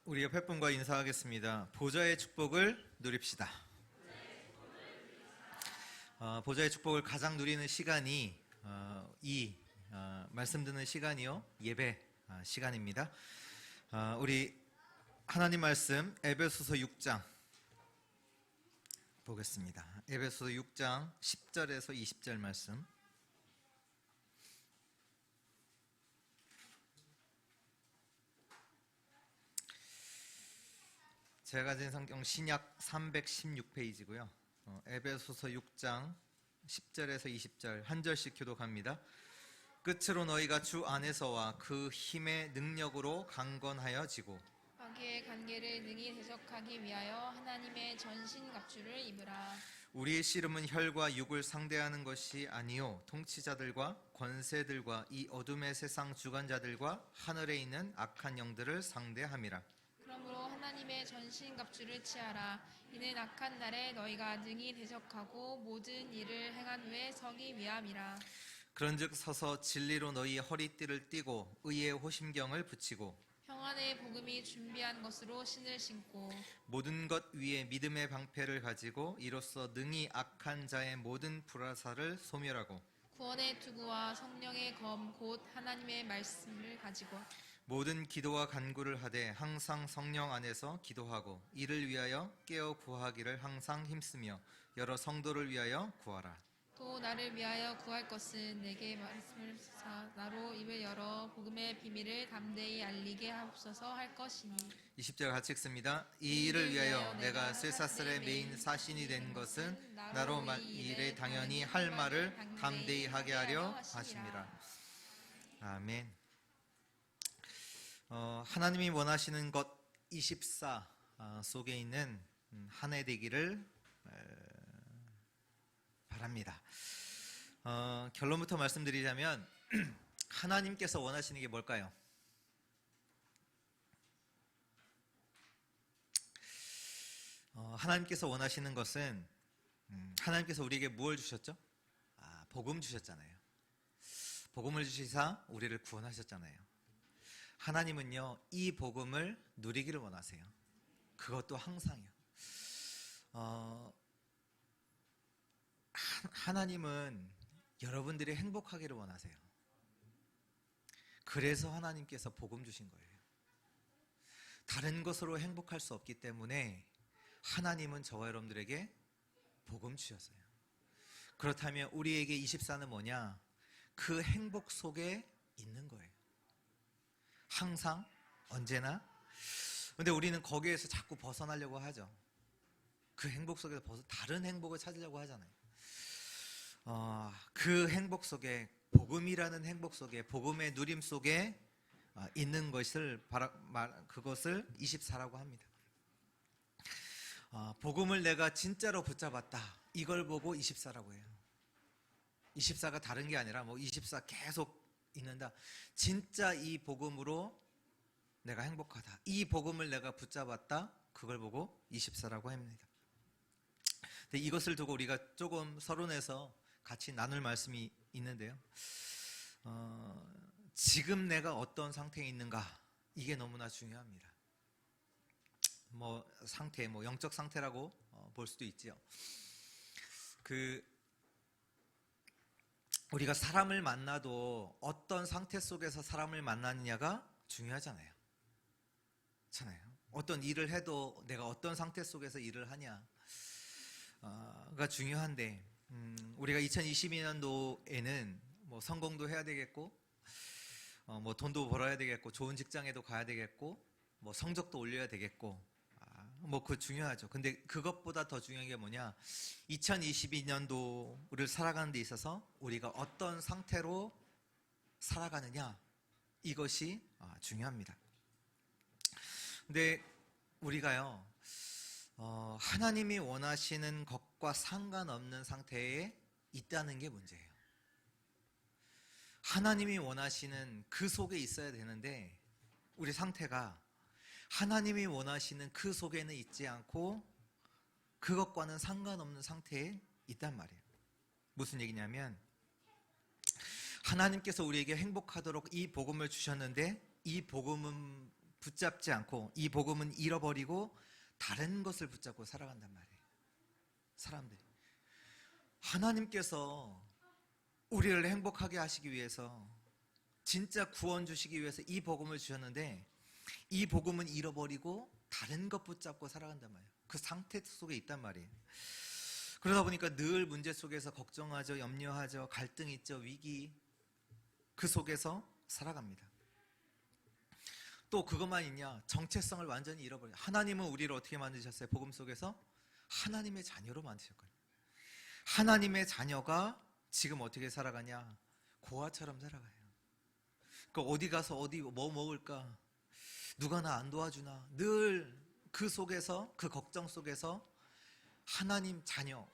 우리 옆에 분과 인사하겠습니다. 보좌의 축복을 누립시다. 보좌의 축복을 가장 누리는 시간이 말씀 듣는 시간이요, 예배 시간입니다. 우리 하나님 말씀 에베소서 6장 보겠습니다. 에베소서 6장 10절에서 20절 말씀. 제가 가진 성경 신약 316페이지고요. 에베소서 6장 10절에서 20절 한 절씩 교독합니다. 끝으로 너희가 주 안에서와 그 힘의 능력으로 강건하여지고 마귀의 관계를 능히 대적하기 위하여 하나님의 전신갑주를 입으라. 우리의 씨름은 혈과 육을 상대하는 것이 아니요 통치자들과 권세들과 이 어둠의 세상 주관자들과 하늘에 있는 악한 영들을 상대함이라. 그러므로 하나님의 전신갑주를 취하라. 이는 악한 날에 너희가 능히 대적하고 모든 일을 행한 후에 서기 위함이라. 그런즉 서서 진리로 너희의 허리띠를 띠고 의의 호심경을 붙이고 평안의 복음이 준비한 것으로 신을 신고 모든 것 위에 믿음의 방패를 가지고 이로써 능히 악한 자의 모든 불화살을 소멸하고 구원의 투구와 성령의 검 곧 하나님의 말씀을 가지고 모든 기도와 간구를 하되 항상 성령 안에서 기도하고 이를 위하여 깨어 구하기를 항상 힘쓰며 여러 성도를 위하여 구하라. 또 나를 위하여 구할 것은 내게 말씀을 사 나로 입을 열어 복음의 비밀을 담대히 알리게 하옵소서 할 것이니. 20절 같이 읽습니다. 이 일을 위하여 내가 쇠사슬의 메인 사신이 된 것은 나로 이 일에 당연히 할 말을 담대히 하게 하려 하심이라. 아멘. 하나님이 원하시는 것 24 속에 있는 한 해 되기를 바랍니다. 결론부터 말씀드리자면 하나님께서 원하시는 게 뭘까요? 하나님께서 원하시는 것은 하나님께서 우리에게 무엇을 주셨죠? 복음 주셨잖아요. 복음을 주시사 우리를 구원하셨잖아요. 하나님은요, 이 복음을 누리기를 원하세요. 그것도 항상이요. 하나님은 여러분들이 행복하기를 원하세요. 그래서 하나님께서 복음 주신 거예요. 다른 것으로 행복할 수 없기 때문에 하나님은 저와 여러분들에게 복음 주셨어요. 그렇다면 우리에게 24는 뭐냐? 그 행복 속에 있는 거예요. 항상, 언제나. 근데 우리는 거기에서 자꾸 벗어나려고 하죠. 그 행복 속에서 다른 행복을 찾으려고 하잖아요. 그 행복 속에, 복음이라는 행복 속에, 복음의 누림 속에 있는 것을 그것을 24라고 합니다. 복음을 내가 진짜로 붙잡았다, 이걸 보고 24라고 해요. 24가 다른 게 아니라 24 계속 있는다. 진짜 이 복음으로 내가 행복하다, 이 복음을 내가 붙잡았다, 그걸 보고 24라고 합니다. 근데 이것을 두고 우리가 조금 서론에서 같이 나눌 말씀이 있는데요. 지금 내가 어떤 상태에 있는가, 이게 너무나 중요합니다. 상태, 영적 상태라고 볼 수도 있지요. 우리가 사람을 만나도 어떤 상태 속에서 사람을 만나느냐가 중요하잖아요. 어떤 일을 해도 내가 어떤 상태 속에서 일을 하냐가 중요한데, 우리가 2022년도에는 성공도 해야 되겠고, 돈도 벌어야 되겠고, 좋은 직장에도 가야 되겠고, 성적도 올려야 되겠고, 그거 중요하죠. 근데 그것보다 더 중요한 게 뭐냐? 2022년도를 살아가는 데 있어서 우리가 어떤 상태로 살아가느냐, 이것이 중요합니다. 근데 우리가요, 하나님이 원하시는 것과 상관없는 상태에 있다는 게 문제예요. 하나님이 원하시는 그 속에 있어야 되는데, 우리 상태가 하나님이 원하시는 그 속에는 있지 않고 그것과는 상관없는 상태에 있단 말이에요. 무슨 얘기냐면, 하나님께서 우리에게 행복하도록 이 복음을 주셨는데 이 복음은 붙잡지 않고 이 복음은 잃어버리고 다른 것을 붙잡고 살아간단 말이에요. 사람들이. 하나님께서 우리를 행복하게 하시기 위해서, 진짜 구원 주시기 위해서 이 복음을 주셨는데 이 복음은 잃어버리고 다른 것 붙잡고 살아간단 말이에요. 그 상태 속에 있단 말이에요. 그러다 보니까 늘 문제 속에서 걱정하죠, 염려하죠, 갈등 있죠, 위기, 그 속에서 살아갑니다. 또 그것만 있냐? 정체성을 완전히 잃어버려요. 하나님은 우리를 어떻게 만드셨어요? 복음 속에서 하나님의 자녀로 만드셨거든요. 하나님의 자녀가 지금 어떻게 살아가냐? 고아처럼 살아가요. 그러니까 어디 가서 어디 뭐 먹을까? 누가 나 안 도와주나? 늘 그 속에서, 그 걱정 속에서 하나님 자녀,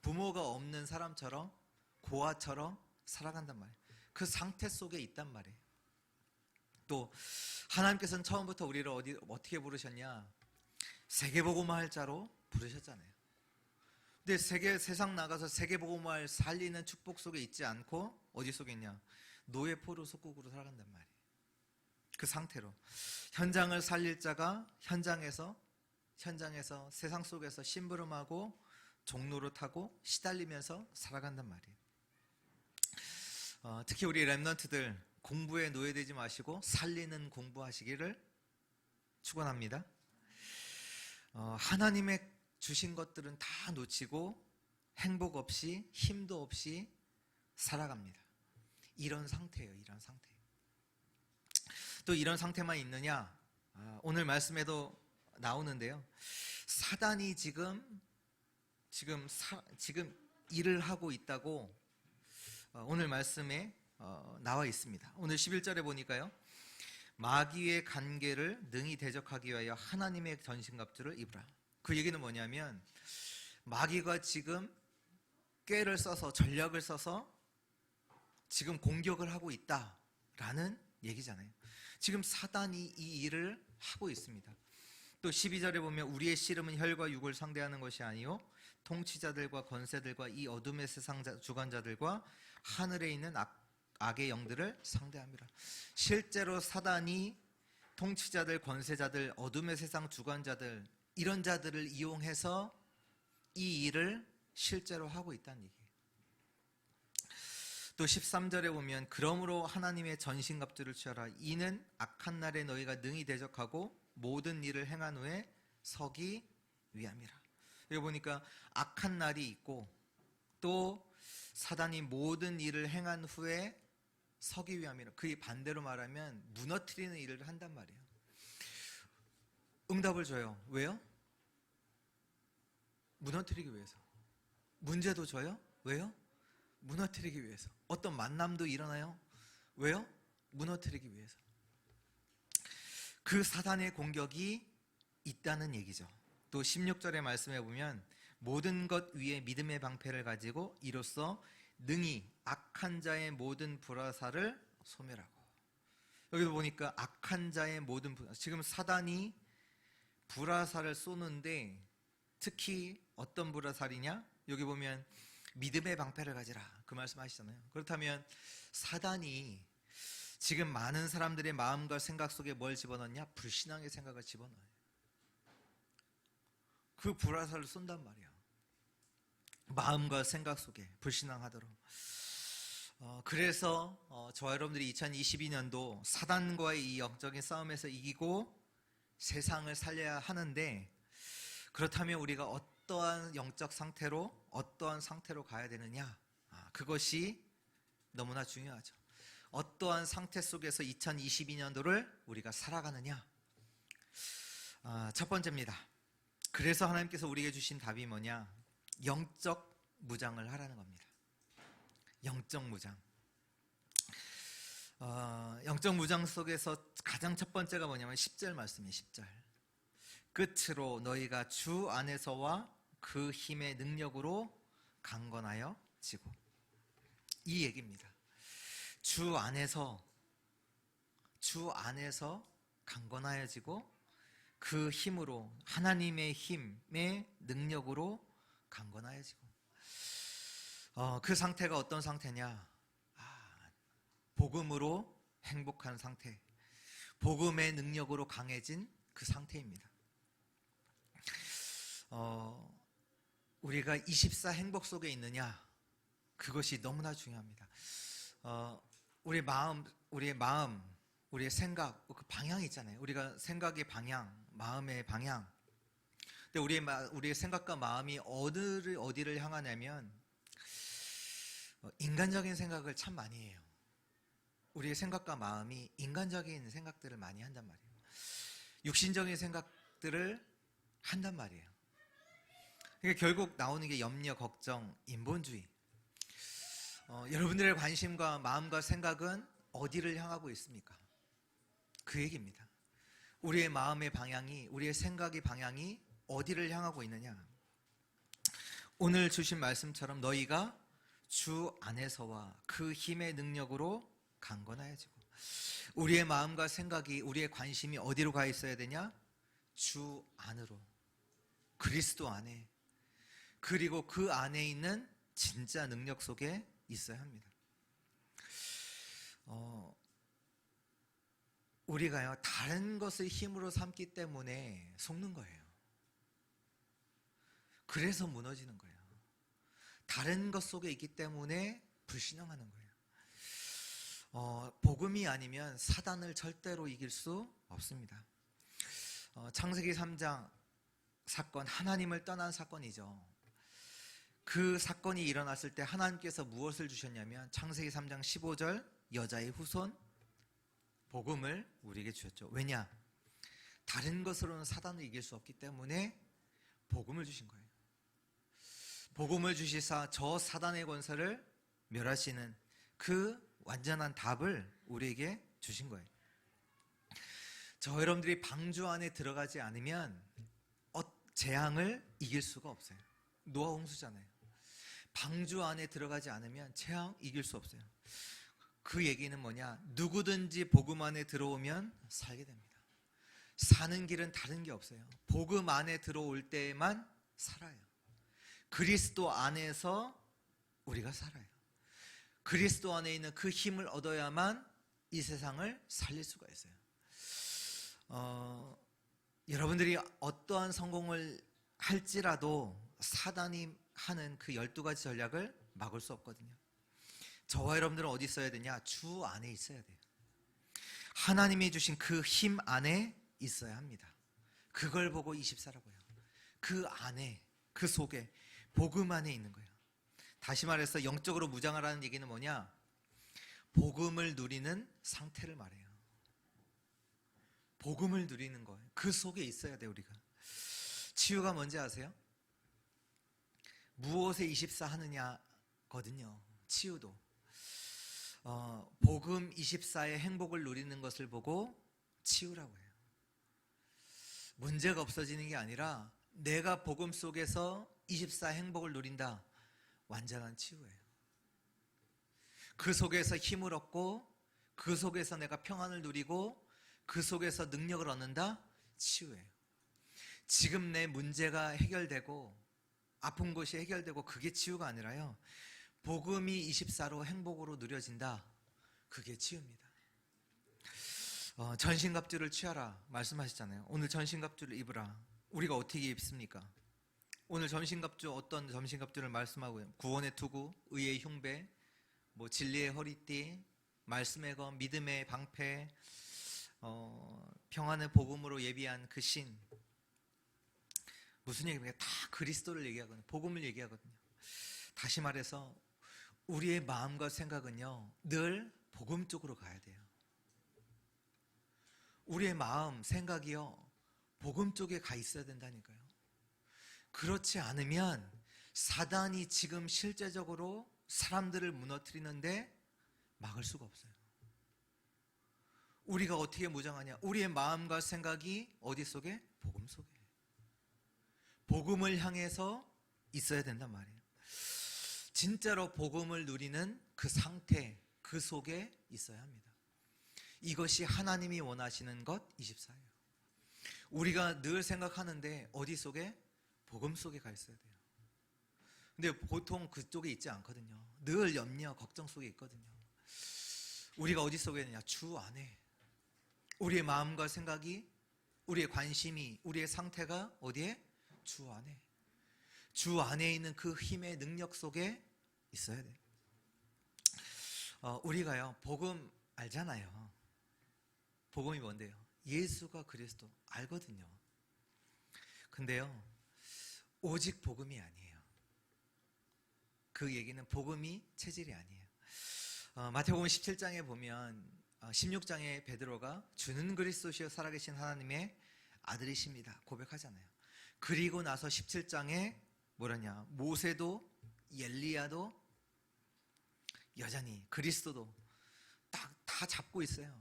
부모가 없는 사람처럼, 고아처럼 살아간단 말이에요. 그 상태 속에 있단 말이에요. 또 하나님께서는 처음부터 우리를 어떻게 부르셨냐? 세계복음화할 자로 부르셨잖아요. 근데 세상 나가서 세계복음화를 살리는 축복 속에 있지 않고 어디 속에 있냐? 노예 포로 속국으로 살아간단 말이에요. 그 상태로 현장을 살릴 자가 현장에서 세상 속에서 심부름하고 종로를 타고 시달리면서 살아간단 말이에요. 특히 우리 렘넌트들 공부에 노예되지 마시고 살리는 공부하시기를 축원합니다. 하나님의 주신 것들은 다 놓치고 행복 없이 힘도 없이 살아갑니다. 이런 상태예요. 이런 상태. 또 이런 상태만 있느냐? 오늘 말씀에도 나오는데요. 사단이 지금 일을 하고 있다고 오늘 말씀에 나와 있습니다. 오늘 11절에 보니까요. 마귀의 관계를 능히 대적하기 위하여 하나님의 전신갑주를 입으라. 그 얘기는 뭐냐면 마귀가 지금 꾀를 써서, 전략을 써서 지금 공격을 하고 있다라는 얘기잖아요. 지금 사단이 이 일을 하고 있습니다. 또 12절에 보면 우리의 씨름은 혈과 육을 상대하는 것이 아니요 통치자들과 권세들과 이 어둠의 세상 주관자들과 하늘에 있는 악의 영들을 상대합니다. 실제로 사단이 통치자들, 권세자들, 어둠의 세상 주관자들, 이런 자들을 이용해서 이 일을 실제로 하고 있다는 얘기예요. 또 13절에 보면 그러므로 하나님의 전신갑주를 취하라. 이는 악한 날에 너희가 능히 대적하고 모든 일을 행한 후에 서기 위함이라. 여기 보니까 악한 날이 있고 또 사단이 모든 일을 행한 후에 서기 위함이라. 그 반대로 말하면 무너뜨리는 일을 한단 말이에요. 응답을 줘요. 왜요? 무너뜨리기 위해서. 문제도 줘요? 왜요? 무너뜨리기 위해서. 어떤 만남도 일어나요? 왜요? 무너뜨리기 위해서. 그 사단의 공격이 있다는 얘기죠. 또 16절의 말씀에 보면 모든 것 위에 믿음의 방패를 가지고 이로써 능히 악한 자의 모든 불화살을 소멸하고. 여기도 보니까 악한 자의 모든 지금 사단이 불화살을 쏘는데 특히 어떤 불화살이냐? 여기 보면 믿음의 방패를 가지라 그 말씀 하시잖아요. 그렇다면 사단이 지금 많은 사람들의 마음과 생각 속에 뭘 집어넣냐? 불신앙의 생각을 집어넣어요. 그 불화살을 쏜단 말이야. 마음과 생각 속에 불신앙하도록. 그래서 저와 여러분들이 2022년도 사단과의 이 영적인 싸움에서 이기고 세상을 살려야 하는데, 그렇다면 우리가 어떠한 영적 상태로, 어떠한 상태로 가야 되느냐? 그것이 너무나 중요하죠. 어떠한 상태 속에서 2022년도를 우리가 살아가느냐? 첫 번째입니다. 그래서 하나님께서 우리에게 주신 답이 뭐냐? 영적 무장을 하라는 겁니다. 영적 무장. 영적 무장 속에서 가장 첫 번째가 뭐냐면 10절 말씀이에요. 10절. 끝으로 너희가 주 안에서와 그 힘의 능력으로 강건하여 지고. 이 얘기입니다. 주 안에서 강건하여지고 그 힘으로, 하나님의 힘의 능력으로 강건하여지고. 그 상태가 어떤 상태냐? 복음으로 행복한 상태, 복음의 능력으로 강해진 그 상태입니다. 우리가 24 행복 속에 있느냐, 그것이 너무나 중요합니다. 우리의 마음, 우리의 생각, 그 방향이 있잖아요. 우리가 생각의 방향, 마음의 방향. 근데 우리의 생각과 마음이 어디를 향하냐면 인간적인 생각을 참 많이 해요. 우리의 생각과 마음이 인간적인 생각들을 많이 한단 말이에요. 육신적인 생각들을 한단 말이에요. 그러니까 결국 나오는 게 염려, 걱정, 인본주의. 여러분들의 관심과 마음과 생각은 어디를 향하고 있습니까? 그 얘기입니다. 우리의 마음의 방향이, 우리의 생각의 방향이 어디를 향하고 있느냐. 오늘 주신 말씀처럼 너희가 주 안에서와 그 힘의 능력으로 강건하여지고, 우리의 마음과 생각이, 우리의 관심이 어디로 가 있어야 되냐? 주 안으로, 그리스도 안에, 그리고 그 안에 있는 진짜 능력 속에 있어야 합니다. 우리가요, 다른 것을 힘으로 삼기 때문에 속는 거예요. 그래서 무너지는 거예요. 다른 것 속에 있기 때문에 불신앙하는 거예요. 복음이 아니면 사단을 절대로 이길 수 없습니다. 창세기 3장 사건, 하나님을 떠난 사건이죠. 그 사건이 일어났을 때 하나님께서 무엇을 주셨냐면 창세기 3장 15절 여자의 후손, 복음을 우리에게 주셨죠. 왜냐? 다른 것으로는 사단을 이길 수 없기 때문에 복음을 주신 거예요. 복음을 주시사 저 사단의 권세를 멸하시는 그 완전한 답을 우리에게 주신 거예요. 저 여러분들이 방주 안에 들어가지 않으면 재앙을 이길 수가 없어요. 노아 홍수잖아요. 방주 안에 들어가지 않으면 재앙 이길 수 없어요. 그 얘기는 뭐냐? 누구든지 복음 안에 들어오면 살게 됩니다. 사는 길은 다른 게 없어요. 복음 안에 들어올 때에만 살아요. 그리스도 안에서 우리가 살아요. 그리스도 안에 있는 그 힘을 얻어야만 이 세상을 살릴 수가 있어요. 여러분들이 어떠한 성공을 할지라도 사단이 하는 그 12가지 전략을 막을 수 없거든요. 저와 여러분들은 어디 있어야 되냐? 주 안에 있어야 돼요. 하나님이 주신 그 힘 안에 있어야 합니다. 그걸 보고 24라고 해요. 그 안에, 그 속에, 복음 안에 있는 거예요. 다시 말해서 영적으로 무장하라는 얘기는 뭐냐? 복음을 누리는 상태를 말해요. 복음을 누리는 거예요. 그 속에 있어야 돼요, 우리가. 치유가 뭔지 아세요? 무엇에 24 하느냐거든요. 치유도. 복음 24의 행복을 누리는 것을 보고 치유라고 해요. 문제가 없어지는 게 아니라 내가 복음 속에서 24 행복을 누린다. 완전한 치유예요. 그 속에서 힘을 얻고, 그 속에서 내가 평안을 누리고, 그 속에서 능력을 얻는다. 치유예요. 지금 내 문제가 해결되고 아픈 것이 해결되고 그게 치유가 아니라요, 복음이 24로 행복으로 누려진다. 그게 치유입니다. 전신갑주를 취하라 말씀하셨잖아요. 오늘 전신갑주를 입으라. 우리가 어떻게 입습니까? 오늘 전신갑주, 어떤 전신갑주를 말씀하고요? 구원의 투구, 의의 흉배, 진리의 허리띠, 말씀의 검, 믿음의 방패, 평안의 복음으로 예비한 그 신. 무슨 얘기입니까? 다 그리스도를 얘기하거든요. 복음을 얘기하거든요. 다시 말해서 우리의 마음과 생각은요, 늘 복음 쪽으로 가야 돼요. 우리의 마음, 생각이요, 복음 쪽에 가 있어야 된다니까요. 그렇지 않으면 사단이 지금 실제적으로 사람들을 무너뜨리는데 막을 수가 없어요. 우리가 어떻게 무장하냐? 우리의 마음과 생각이 어디 속에? 복음 속에. 복음을 향해서 있어야 된단 말이에요. 진짜로 복음을 누리는 그 상태, 그 속에 있어야 합니다. 이것이 하나님이 원하시는 것 24예요. 우리가 늘 생각하는데 어디 속에? 복음 속에 가 있어야 돼요. 근데 보통 그쪽에 있지 않거든요. 늘 염려, 걱정 속에 있거든요. 우리가 어디 속에 있느냐? 주 안에. 우리의 마음과 생각이, 우리의 관심이, 우리의 상태가 어디에? 주 안에. 주 안에 있는 그 힘의 능력 속에 있어야 돼요. 우리가요, 복음 알잖아요. 복음이 뭔데요? 예수가 그리스도 알거든요. 근데요, 오직 복음이 아니에요. 그 얘기는 복음이 체질이 아니에요. 마태복음 17장에 보면 16장에 베드로가 주는 그리스도시여 살아계신 하나님의 아들이십니다 고백하잖아요. 그리고 나서 17장에 뭐라냐, 모세도 엘리야도 여전히 그리스도도 다 잡고 있어요.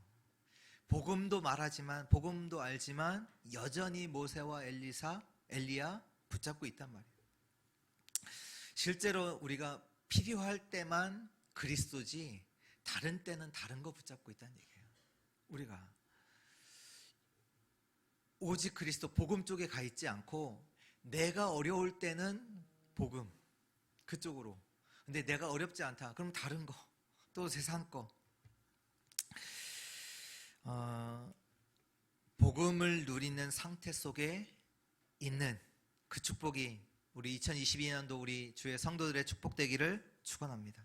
복음도 말하지만, 복음도 알지만 여전히 모세와 엘리야 붙잡고 있단 말이에요. 실제로 우리가 필요할 때만 그리스도지 다른 때는 다른 거 붙잡고 있다는 얘기예요. 우리가 오직 그리스도 복음 쪽에 가 있지 않고, 내가 어려울 때는 복음 그쪽으로, 근데 내가 어렵지 않다 그럼 다른 거, 또 세상 거. 복음을 누리는 상태 속에 있는 그 축복이 우리 2022년도 우리 주의 성도들의 축복되기를 축원합니다.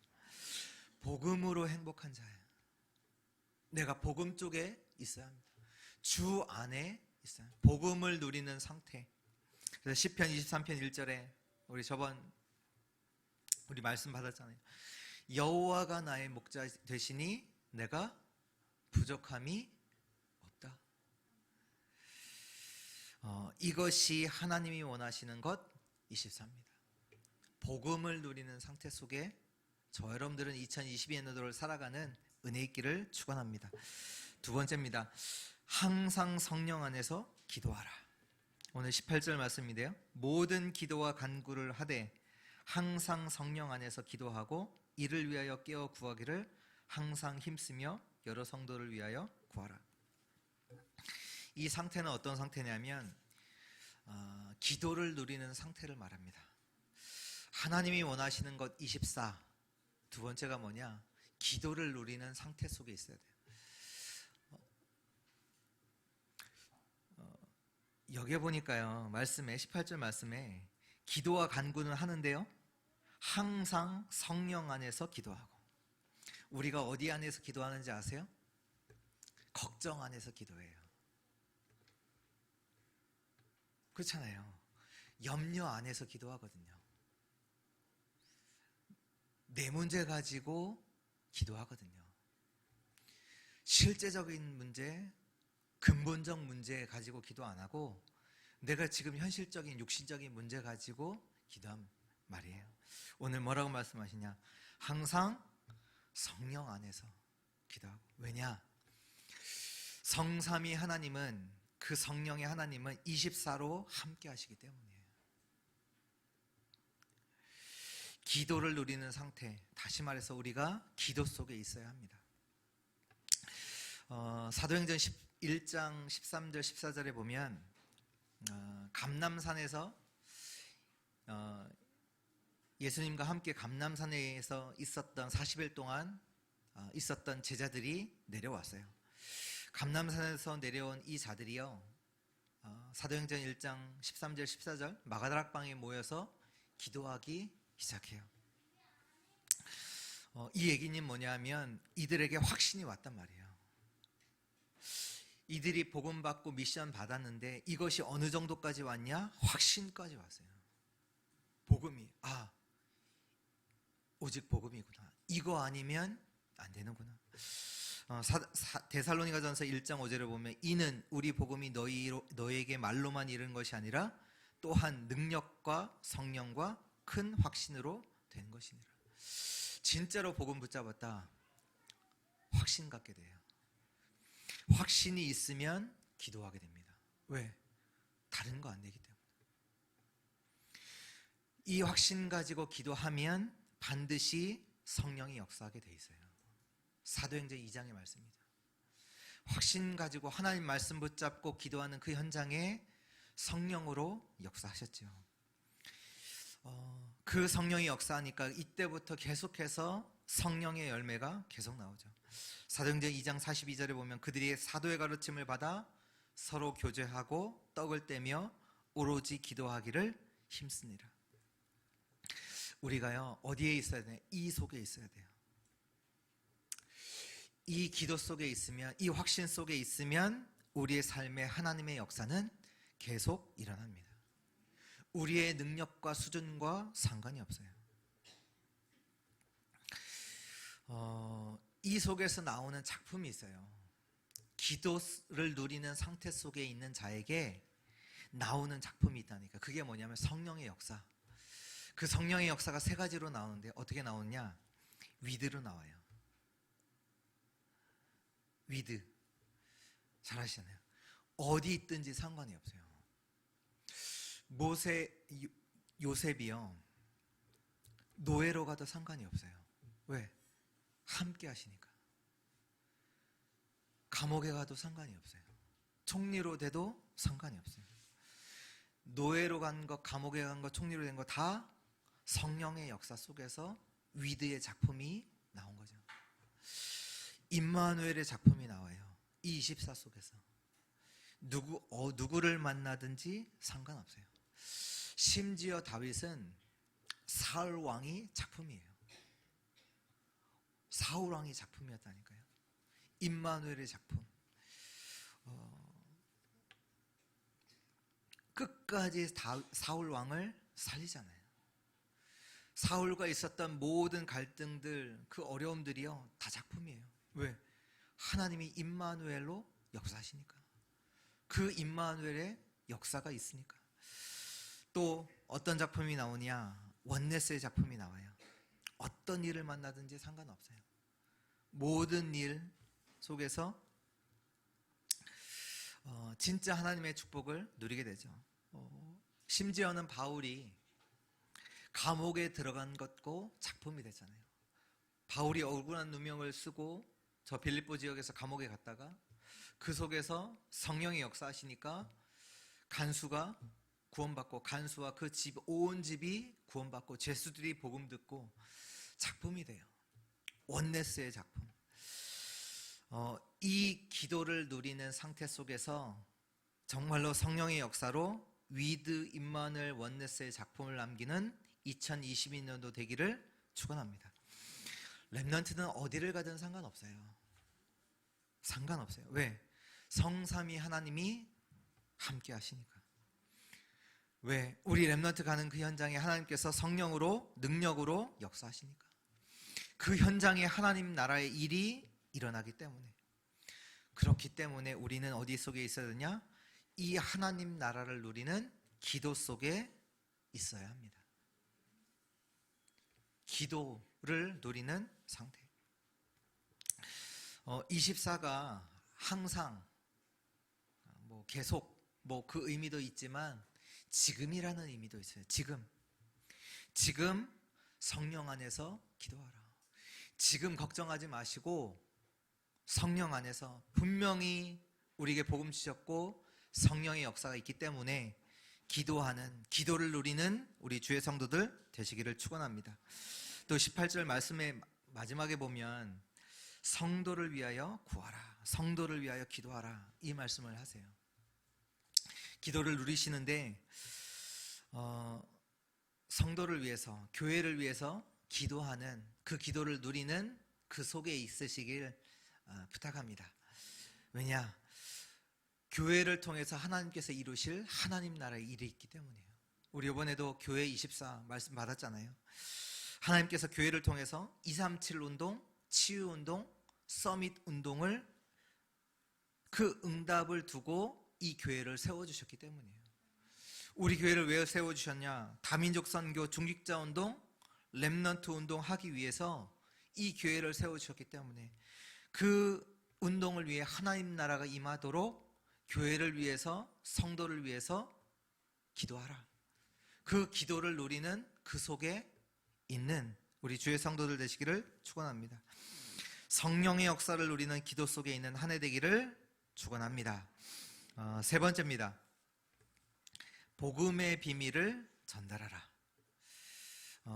복음으로 행복한 자예요. 내가 복음 쪽에 있어야 합니다. 주 안에 있어요. 복음을 누리는 상태. 그래서 시편 23편 1절에 우리 말씀 받았잖아요. 여호와가 나의 목자 되시니 내가 부족함이 없다. 이것이 하나님이 원하시는 것 24입니다. 복음을 누리는 상태 속에 저 여러분들은 2022년도를 살아가는 은혜 있기를 축원합니다. 두 번째입니다. 항상 성령 안에서 기도하라. 오늘 18절 말씀인데요. 모든 기도와 간구를 하되 항상 성령 안에서 기도하고 이를 위하여 깨어 구하기를 항상 힘쓰며 여러 성도를 위하여 구하라. 이 상태는 어떤 상태냐면 기도를 누리는 상태를 말합니다. 하나님이 원하시는 것 24. 두 번째가 뭐냐? 기도를 누리는 상태 속에 있어야 돼요. 여기에 보니까요, 말씀에 18절 말씀에 기도와 간구는 하는데요, 항상 성령 안에서 기도하고. 우리가 어디 안에서 기도하는지 아세요? 걱정 안에서 기도해요. 그렇잖아요. 염려 안에서 기도하거든요. 내 문제 가지고 기도하거든요. 실제적인 문제, 근본적 문제 가지고 기도 안 하고 내가 지금 현실적인 육신적인 문제 가지고 기도한 말이에요. 오늘 뭐라고 말씀하시냐? 항상 성령 안에서 기도하고. 왜냐? 성삼위 하나님은, 그 성령의 하나님은 24로 함께 하시기 때문이에요. 기도를 누리는 상태, 다시 말해서 우리가 기도 속에 있어야 합니다. 사도행전 1장 13절 14절에 보면 감람산에서 예수님과 함께 감람산에서 있었던 40일 동안 있었던 제자들이 내려왔어요. 감람산에서 내려온 이 자들이요, 사도행전 1장 13절 14절 마가다락방에 모여서 기도하기 시작해요. 이 얘기는 뭐냐면 이들에게 확신이 왔단 말이에요. 이들이 복음 받고 미션 받았는데 이것이 어느 정도까지 왔냐? 확신까지 왔어요. 복음이, 오직 복음이구나. 이거 아니면 안 되는구나. 데살로니가전서 1장 5절을 보면 이는 우리 복음이 너에게 말로만 이른 것이 아니라 또한 능력과 성령과 큰 확신으로 된 것이니라. 진짜로 복음 붙잡았다, 확신 갖게 돼요. 확신이 있으면 기도하게 됩니다. 왜? 다른 거 안 되기 때문에. 이 확신 가지고 기도하면 반드시 성령이 역사하게 돼 있어요. 사도행전 2장의 말씀입니다. 확신 가지고 하나님 말씀 붙잡고 기도하는 그 현장에 성령으로 역사하셨죠. 그 성령이 역사하니까 이때부터 계속해서 성령의 열매가 계속 나오죠. 사도행전 2장 42절에 보면 그들이 사도의 가르침을 받아 서로 교제하고 떡을 떼며 오로지 기도하기를 힘쓰니라. 우리가요, 어디에 있어야 돼요? 이 속에 있어야 돼요. 이 기도 속에 있으면, 이 확신 속에 있으면 우리의 삶에 하나님의 역사는 계속 일어납니다. 우리의 능력과 수준과 상관이 없어요. 이 속에서 나오는 작품이 있어요. 기도를 누리는 상태 속에 있는 자에게 나오는 작품이 있다니까. 그게 뭐냐면 성령의 역사. 그 성령의 역사가 세 가지로 나오는데 어떻게 나오냐? 위드로 나와요. 위드. 잘 아시잖아요. 어디 있든지 상관이 없어요. 요셉이요, 노예로 가도 상관이 없어요. 왜? 함께 하시니까. 감옥에 가도 상관이 없어요. 총리로 돼도 상관이 없어요. 노예로 간 것, 감옥에 간 것, 총리로 된 것 다 성령의 역사 속에서 위드의 작품이 나온 거죠. 임마누엘의 작품이 나와요. 이 24 속에서. 누구를 만나든지 상관없어요. 심지어 다윗은 사울 왕이 작품이에요. 사울 왕이 작품이었다니까요. 임마누엘의 작품. 끝까지 사울 왕을 살리잖아요. 사울과 있었던 모든 갈등들, 그 어려움들이요, 다 작품이에요. 왜? 하나님이 임마누엘로 역사하시니까. 그 임마누엘의 역사가 있으니까. 또 어떤 작품이 나오냐? 원네스의 작품이 나와요. 어떤 일을 만나든지 상관없어요. 모든 일 속에서 진짜 하나님의 축복을 누리게 되죠. 심지어는 바울이 감옥에 들어간 것도 작품이 되잖아요. 바울이 억울한 누명을 쓰고 저 빌립보 지역에서 감옥에 갔다가 그 속에서 성령이 역사하시니까 간수가 구원받고, 간수와 그 집, 온 집이 구원받고, 죄수들이 복음 듣고 작품이 돼요. 원네스의 작품. 이 기도를 누리는 상태 속에서 정말로 성령의 역사로 위드 임마누엘 원네스의 작품을 남기는 2022년도 되기를 축원합니다. 렘넌트는 어디를 가든 상관없어요. 상관없어요. 왜? 성삼위 하나님이 함께 하시니까. 왜? 우리 렘넌트 가는 그 현장에 하나님께서 성령으로, 능력으로 역사하시니까. 그 현장에 하나님 나라의 일이 일어나기 때문에. 그렇기 때문에 우리는 어디 속에 있어야 되냐? 이 하나님 나라를 누리는 기도 속에 있어야 합니다. 기도를 누리는 상태. 24가 항상 계속 그 의미도 있지만 지금이라는 의미도 있어요. 지금 성령 안에서 기도하라. 지금 걱정하지 마시고 성령 안에서 분명히 우리에게 복음 주셨고 성령의 역사가 있기 때문에 기도를 누리는 우리 주의 성도들 되시기를 축원합니다. 또 18절 말씀의 마지막에 보면 성도를 위하여 구하라, 성도를 위하여 기도하라, 이 말씀을 하세요. 기도를 누리시는데 성도를 위해서, 교회를 위해서 기도하는, 그 기도를 누리는 그 속에 있으시길 부탁합니다. 왜냐? 교회를 통해서 하나님께서 이루실 하나님 나라의 일이 있기 때문이에요. 우리 이번에도 교회 24 말씀 받았잖아요. 하나님께서 교회를 통해서 237 운동, 치유 운동, 서밋 운동을, 그 응답을 두고 이 교회를 세워주셨기 때문이에요. 우리 교회를 왜 세워주셨냐? 다민족 선교, 중직자 운동, 렘넌트 운동 하기 위해서 이 교회를 세워주셨기 때문에 그 운동을 위해 하나님 나라가 임하도록 교회를 위해서, 성도를 위해서 기도하라. 그 기도를 누리는 그 속에 있는 우리 주의 성도들 되시기를 축원합니다. 성령의 역사를 누리는 기도 속에 있는 한 해 되기를 축원합니다. 세 번째입니다. 복음의 비밀을 전달하라.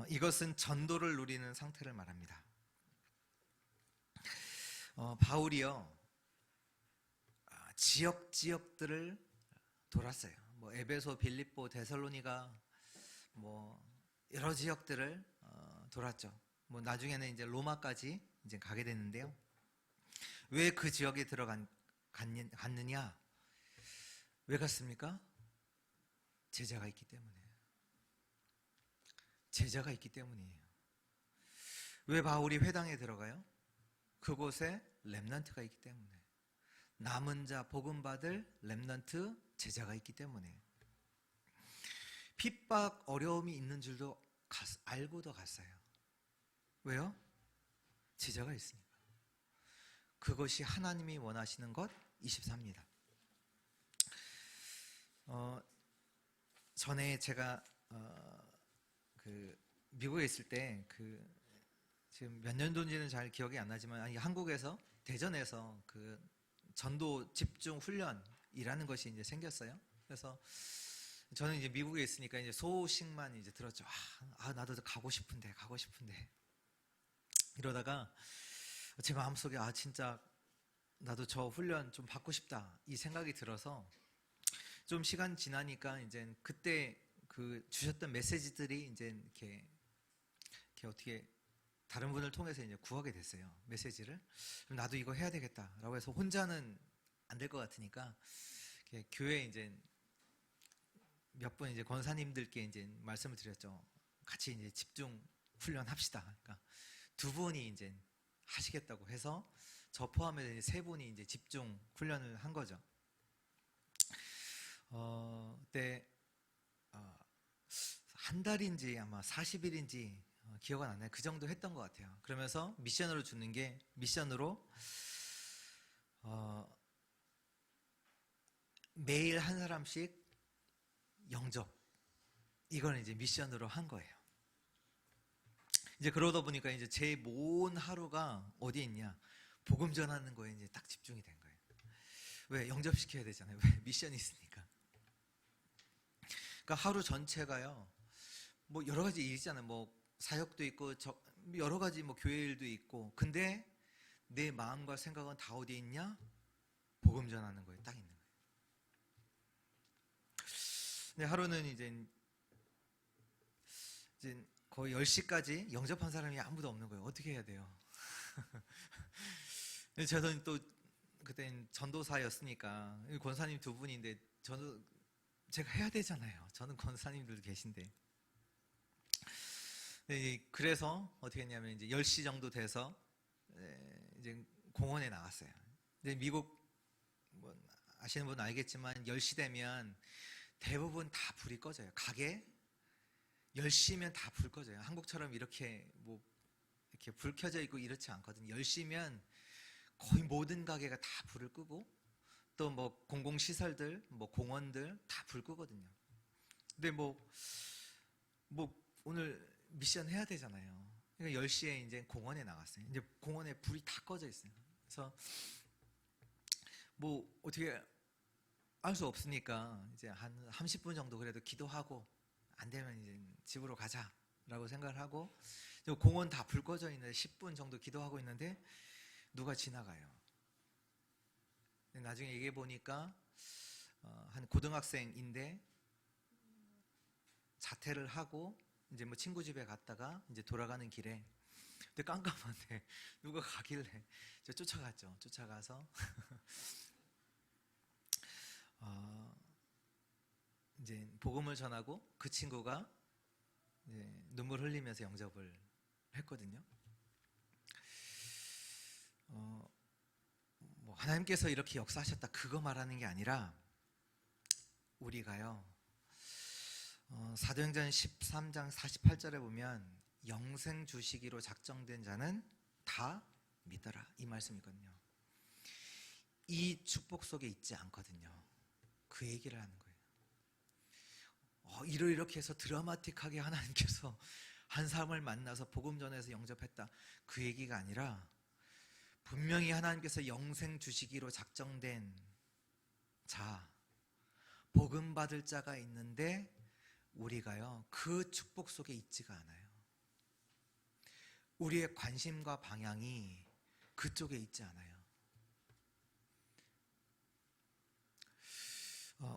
이것은 전도를 누리는 상태를 말합니다. 바울이요 지역들을 돌았어요. 뭐 에베소, 빌립보, 데살로니가 뭐 여러 지역들을 돌았죠. 뭐 나중에는 이제 로마까지 이제 가게 됐는데요. 왜 그 지역에 갔느냐? 왜 갔습니까? 제자가 있기 때문에. 제자가 있기 때문이에요. 왜 바울이 회당에 들어가요? 그곳에 렘넌트가 있기 때문에. 남은 자 복음 받을 렘넌트 제자가 있기 때문에. 핍박 어려움이 있는 줄도 알고도 갔어요. 왜요? 제자가 있으니까. 그것이 하나님이 원하시는 것 24입니다. 전에 제가 미국에 있을 때 지금 몇 년도인지는 잘 기억이 안 나지만 한국에서 대전에서 전도 집중 훈련이라는 것이 이제 생겼어요. 그래서 저는 이제 미국에 있으니까 이제 소식만 이제 들었죠. 나도 가고 싶은데 이러다가 제 마음속에 진짜 나도 저 훈련 좀 받고 싶다 이 생각이 들어서 좀 시간 지나니까 이제 그때 주셨던 메시지들이 이제 이렇게 어떻게 다른 분을 통해서 이제 구하게 됐어요. 메시지를. 그럼 나도 이거 해야 되겠다라고 해서 혼자는 안 될 것 같으니까 교회에 이제 몇 분 이제 권사님들께 이제 말씀을 드렸죠. 같이 이제 집중 훈련합시다. 그러니까 두 분이 이제 하시겠다고 해서 저 포함해서 세 분이 이제 집중 훈련을 한 거죠. 그때 한 달인지 아마 40일인지 기억은 안 나요. 그 정도 했던 것 같아요. 그러면서 미션으로 주는 게 매일 한 사람씩 영접, 이걸 이제 미션으로 한 거예요. 이제 그러다 보니까 이제 제 모든 하루가 어디에 있냐? 복음 전하는 거에 이제 딱 집중이 된 거예요. 왜? 영접시켜야 되잖아요. 왜? 미션이 있으니까. 그러니까 하루 전체가요. 뭐 여러 가지 일이잖아요. 뭐 사역도 있고 여러 가지 뭐 교회 일도 있고. 근데 내 마음과 생각은 다 어디에 있냐? 복음 전하는 거에 딱 있는 거예요. 근데 하루는 이제 거의 10시까지 영접한 사람이 아무도 없는 거예요. 어떻게 해야 돼요? 근데 저는 또 그땐 전도사였으니까 권사님 두 분인데 제가 해야 되잖아요. 저는 권사님들도 계신데. 그래서 어떻게 했냐면 이제 10시 정도 돼서 이제 공원에 나갔어요. 근데 미국 뭐 아시는 분은 알겠지만 10시 되면 대부분 다 불이 꺼져요. 가게 10시면 다 불 꺼져요. 한국처럼 이렇게 이렇게 불 켜져 있고 이렇지 않거든요. 10시면 거의 모든 가게가 다 불을 끄고 또 뭐 공공시설들, 뭐 공원들 다 불 끄거든요. 근데 오늘 미션 해야 되잖아요. 그러니까 10시에 이제 공원에 나갔어요. 이제 공원에 불이 다 꺼져 있어요. 그래서 어떻게 알 수 없으니까 이제 한 30분 정도 그래도 기도하고 안 되면 이제 집으로 가자라고 생각을 하고 공원 다 불 꺼져 있는데 10분 정도 기도하고 있는데 누가 지나가요. 나중에 얘기해 보니까 한 고등학생인데 자퇴를 하고 이제 뭐 친구 집에 갔다가 이제 돌아가는 길에 근데 깜깜한데 누가 가길래 쫓아갔죠. 쫓아가서 이제 복음을 전하고 그 친구가 이제 눈물 흘리면서 영접을 했거든요. 하나님께서 이렇게 역사하셨다 그거 말하는 게 아니라 우리가요 사도행전 13장 48절에 보면 영생 주시기로 작정된 자는 다 믿어라 이 말씀이거든요. 이 축복 속에 있지 않거든요. 그 얘기를 하는 거예요. 이렇게 해서 드라마틱하게 하나님께서 한 사람을 만나서 복음 전해서 영접했다 그 얘기가 아니라 분명히 하나님께서 영생 주시기로 작정된 자, 복음 받을 자가 있는데 우리가요 그 축복 속에 있지가 않아요. 우리의 관심과 방향이 그쪽에 있지 않아요.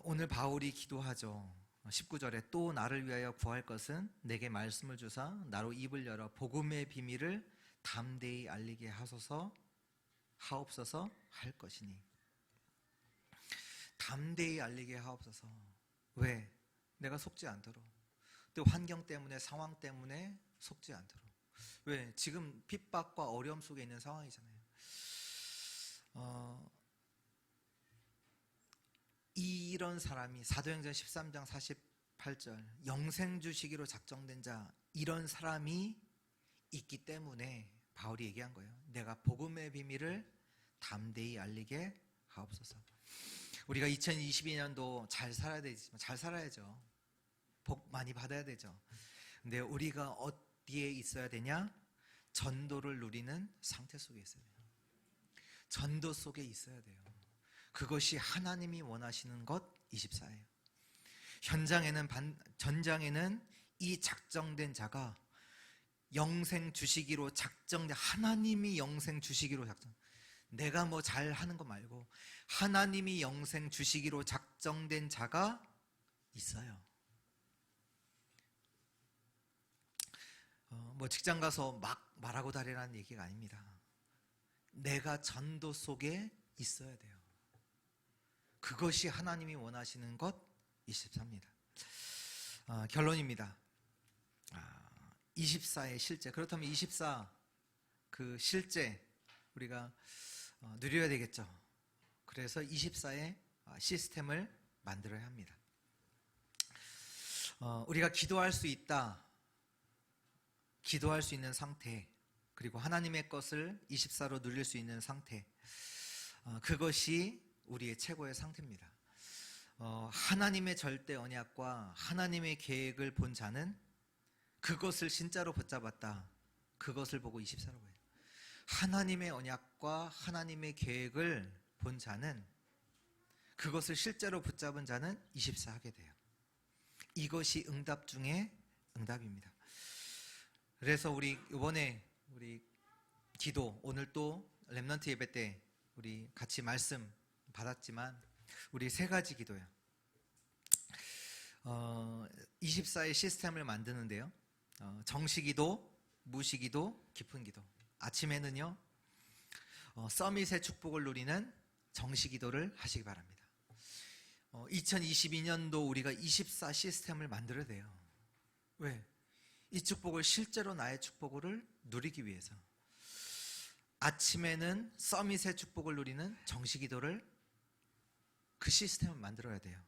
오늘 바울이 기도하죠. 19절에 또 나를 위하여 구할 것은 내게 말씀을 주사 나로 입을 열어 복음의 비밀을 담대히 알리게 하옵소서 할 것이니. 담대히 알리게 하옵소서. 왜? 내가 속지 않도록. 또 환경 때문에, 상황 때문에 속지 않도록. 왜? 지금 핍박과 어려움 속에 있는 상황이잖아요. 이런 사람이 사도행전 13장 48절 영생 주시기로 작정된 자, 이런 사람이 있기 때문에 바울이 얘기한 거예요. 내가 복음의 비밀을 담대히 알리게 하옵소서. 우리가 2022년도 잘 살아야 되지만, 잘 살아야죠. 복 많이 받아야 되죠. 근데 우리가 어디에 있어야 되냐? 전도를 누리는 상태 속에 있어야 돼요. 전도 속에 있어야 돼요. 그것이 하나님이 원하시는 것 24예요. 전장에는 이 작정된 자가 영생 주시기로 작정된, 하나님이 영생 주시기로 작정, 내가 뭐 잘하는 거 말고 하나님이 영생 주시기로 작정된 자가 있어요. 뭐 직장 가서 막 말하고 다니라는 얘기가 아닙니다. 내가 전도 속에 있어야 돼요. 그것이 하나님이 원하시는 것 24입니다. 결론입니다. 24의 실제. 그렇다면 24 그 실제 우리가 누려야 되겠죠. 그래서 24의 시스템을 만들어야 합니다. 우리가 기도할 수 있다, 기도할 수 있는 상태, 그리고 하나님의 것을 24로 누릴 수 있는 상태, 그것이 우리의 최고의 상태입니다. 하나님의 절대 언약과 하나님의 계획을 본 자는 그것을 진짜로 붙잡았다, 그것을 보고 24라고 해요. 하나님의 언약과 하나님의 계획을 본 자는, 그것을 실제로 붙잡은 자는 24 하게 돼요. 이것이 응답 중에 응답입니다. 그래서 우리 이번에 우리 기도, 오늘 또 렘넌트 예배 때 우리 같이 말씀 받았지만 우리 세 가지 기도예요. 24의 시스템을 만드는데요. 정시기도, 무시기도, 깊은 기도. 아침에는요, 서밋의 축복을 누리는 정시기도를 하시기 바랍니다. 2022년도 우리가 24 시스템을 만들어야 돼요. 왜? 이 축복을 실제로 나의 축복을 누리기 위해서. 아침에는 서밋의 축복을 누리는 정시기도를, 그 시스템을 만들어야 돼요.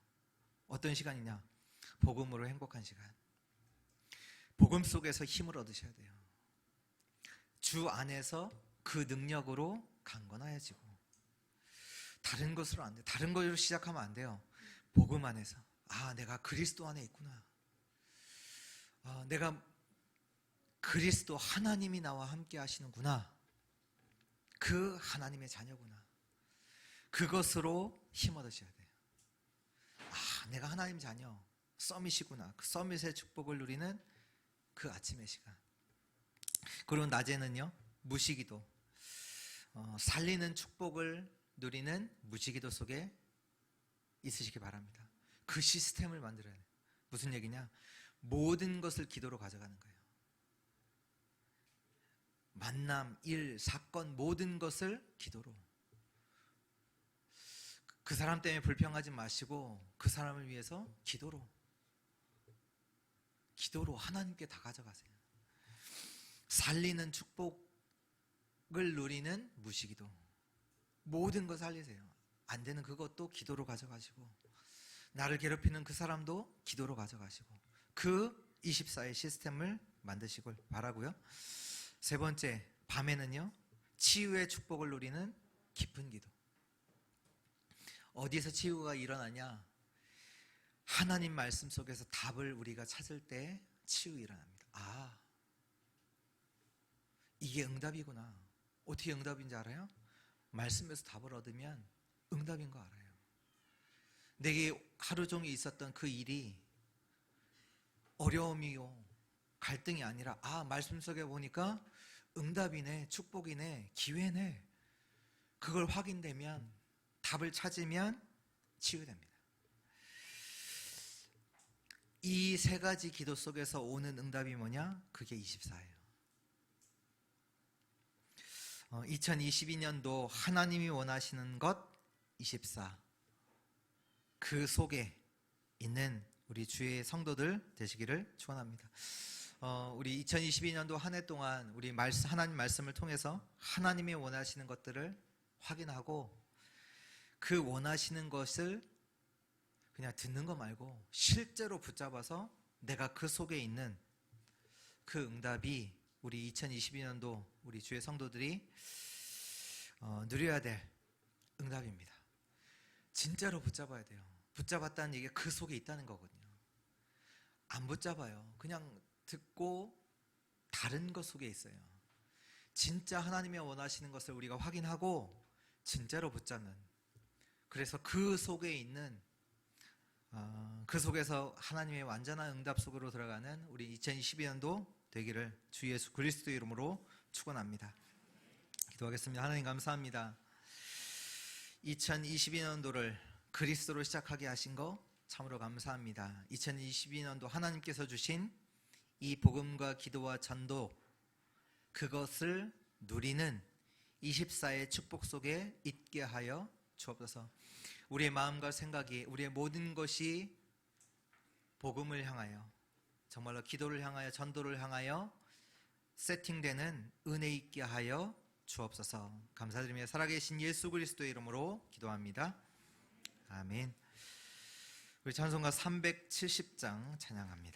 어떤 시간이냐? 복음으로 행복한 시간. 복음 속에서 힘을 얻으셔야 돼요. 주 안에서 그 능력으로 강건하여지고. 다른 것으로 안 돼요. 다른 것으로 시작하면 안 돼요. 복음 안에서. 내가 그리스도 안에 있구나. 내가 그리스도, 하나님이 나와 함께 하시는구나. 그 하나님의 자녀구나. 그것으로 힘 얻으셔야 돼요. 내가 하나님 자녀, 서밋이구나. 그 서밋의 축복을 누리는 그 아침의 시간. 그리고 낮에는요, 무시기도, 살리는 축복을 누리는 무시기도 속에 있으시기 바랍니다. 그 시스템을 만들어야 돼요. 무슨 얘기냐? 모든 것을 기도로 가져가는 거예요. 만남, 일, 사건, 모든 것을 기도로. 그 사람 때문에 불평하지 마시고 그 사람을 위해서 기도로 하나님께 다 가져가세요. 살리는 축복을 누리는 무시기도. 모든 걸 살리세요. 안 되는 그것도 기도로 가져가시고, 나를 괴롭히는 그 사람도 기도로 가져가시고, 그 24의 시스템을 만드시길 바라고요. 세 번째, 밤에는요, 치유의 축복을 누리는 깊은 기도. 어디서 치유가 일어나냐? 하나님 말씀 속에서 답을 우리가 찾을 때 치유 일어납니다. 이게 응답이구나. 어떻게 응답인지 알아요? 말씀에서 답을 얻으면 응답인 거 알아요. 내게 하루 종일 있었던 그 일이 어려움이요, 갈등이 아니라 말씀 속에 보니까 응답이네, 축복이네, 기회네. 그걸 확인되면, 답을 찾으면 치유됩니다. 이 세 가지 기도 속에서 오는 응답이 뭐냐? 그게 24예요. 2022년도 하나님이 원하시는 것 24. 그 속에 있는 우리 주의 성도들 되시기를 축원합니다. 우리 2022년도 한 해 동안 우리 하나님 말씀을 통해서 하나님이 원하시는 것들을 확인하고 그 원하시는 것을 그냥 듣는 거 말고 실제로 붙잡아서 내가 그 속에 있는 그 응답이 우리 2022년도 우리 주의 성도들이 누려야 될 응답입니다. 진짜로 붙잡아야 돼요. 붙잡았다는 얘기가 그 속에 있다는 거거든요. 안 붙잡아요. 그냥 듣고 다른 것 속에 있어요. 진짜 하나님이 원하시는 것을 우리가 확인하고 진짜로 붙잡는, 그래서 그 속에 있는 그 속에서 하나님의 완전한 응답 속으로 들어가는 우리 2022년도 되기를 주 예수 그리스도 이름으로 축원합니다. 기도하겠습니다. 하나님 감사합니다. 2022년도를 그리스도로 시작하게 하신 거 참으로 감사합니다. 2022년도 하나님께서 주신 이 복음과 기도와 전도, 그것을 누리는 24의 축복 속에 있게 하여 주옵소서. 우리의 마음과 생각이, 우리의 모든 것이 복음을 향하여, 정말로 기도를 향하여, 전도를 향하여 세팅되는 은혜 있게 하여 주옵소서. 감사드리며 살아계신 예수 그리스도의 이름으로 기도합니다. 아멘. 우리 찬송가 370장 찬양합니다.